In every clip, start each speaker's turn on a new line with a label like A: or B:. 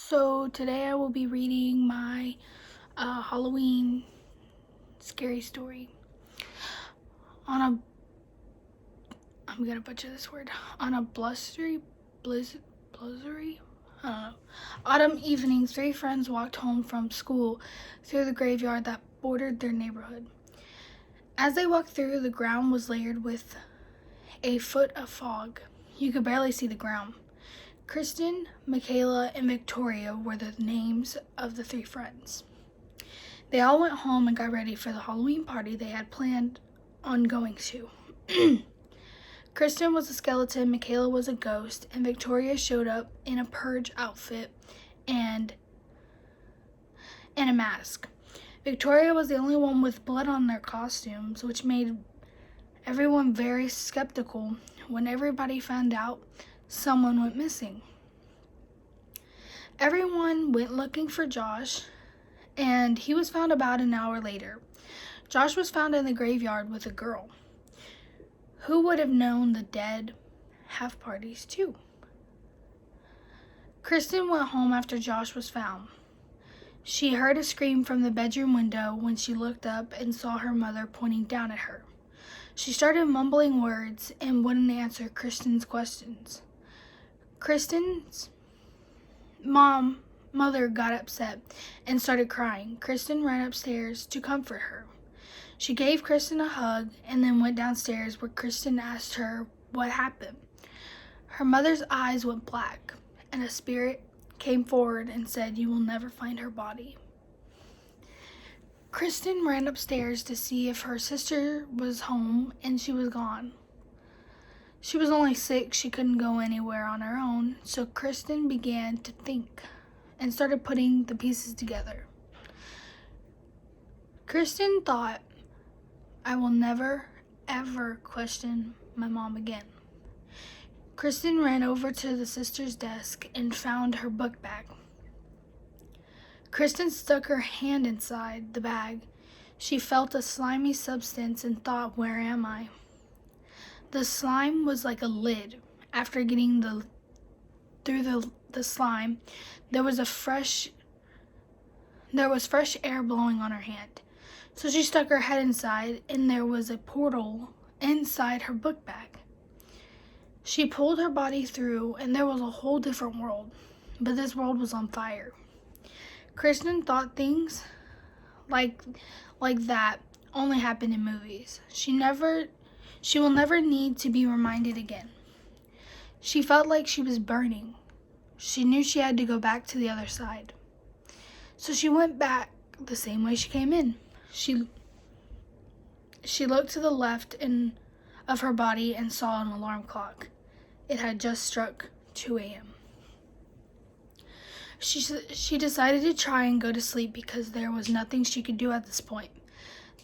A: So today I will be reading my Halloween scary story on a, I'm gonna butcher this word, on a blizzard, I don't know. Autumn evening, three friends walked home from school through the graveyard that bordered their neighborhood. As they walked through, the ground was layered with a foot of fog. You could barely see the ground. Kristen, Michaela, and Victoria were the names of the three friends. They all went home and got ready for the Halloween party they had planned on going to. Kristen was a skeleton, Michaela was a ghost, and Victoria showed up in a purge outfit and a mask. Victoria was the only one with blood on their costumes, which made everyone very skeptical when everybody found out someone went missing. Everyone went looking for Josh, and he was found about an hour later. Josh was found in the graveyard with a girl. Who would have known the dead have parties too? Kristen went home after Josh was found. She heard a scream from the bedroom window when she looked up and saw her mother pointing down at her. She started mumbling words and wouldn't answer Kristen's questions. Kristen's mother got upset and started crying. Kristen ran upstairs to comfort her. She gave Kristen a hug and then went downstairs where Kristen asked her what happened. Her mother's eyes went black and a spirit came forward and said, "You will never find her body." Kristen ran upstairs to see if her sister was home, and she was gone. She was only 6, she couldn't go anywhere on her own, so Kristen began to think and started putting the pieces together. Kristen thought, "I will never, ever question my mom again." Kristen ran over to the sister's desk and found her book bag. Kristen stuck her hand inside the bag. She felt a slimy substance and thought, "Where am I?" The slime was like a lid. After getting through the slime, there was fresh air blowing on her hand. So she stuck her head inside, and there was a portal inside her book bag. She pulled her body through, and there was a whole different world, but this world was on fire. Kristen thought things like that only happen in movies. She will never need to be reminded again. She felt like she was burning. She knew she had to go back to the other side. So she went back the same way she came in. She looked to the left of her body and saw an alarm clock. It had just struck 2 a.m. She decided to try and go to sleep because there was nothing she could do at this point.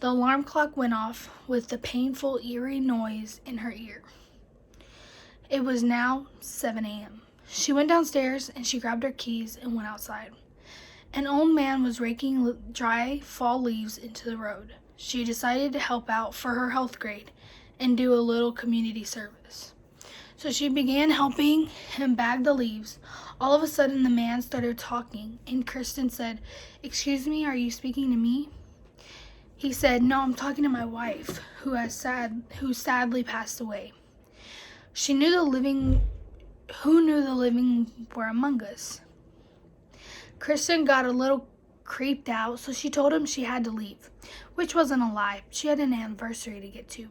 A: The alarm clock went off with the painful, eerie noise in her ear. It was now 7 a.m. She went downstairs and she grabbed her keys and went outside. An old man was raking dry fall leaves into the road. She decided to help out for her health grade and do a little community service. So she began helping him bag the leaves. All of a sudden, the man started talking, and Kristen said, "Excuse me, are you speaking to me?" He said, "No, I'm talking to my wife, who sadly passed away." She knew who knew the living were among us. Kristen got a little creeped out, so she told him she had to leave, which wasn't a lie. She had an anniversary to get to.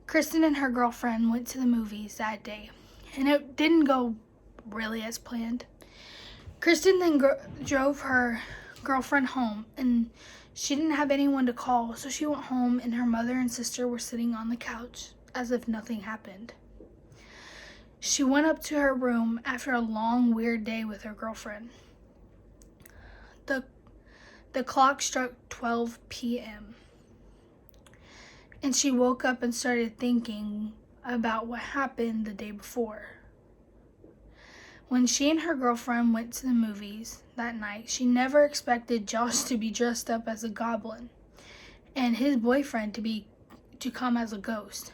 A: Kristen and her girlfriend went to the movies that day, and it didn't go really as planned. Kristen then drove her girlfriend home, and she didn't have anyone to call, so she went home and her mother and sister were sitting on the couch as if nothing happened. She went up to her room after a long, weird day with her girlfriend. The clock struck 12 p.m. and she woke up and started thinking about what happened the day before. When she and her girlfriend went to the movies that night, she never expected Josh to be dressed up as a goblin and his boyfriend to come as a ghost.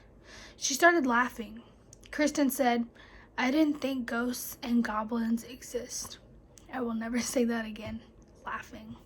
A: She started laughing. Kristen said, "I didn't think ghosts and goblins exist." I will never say that again. Laughing.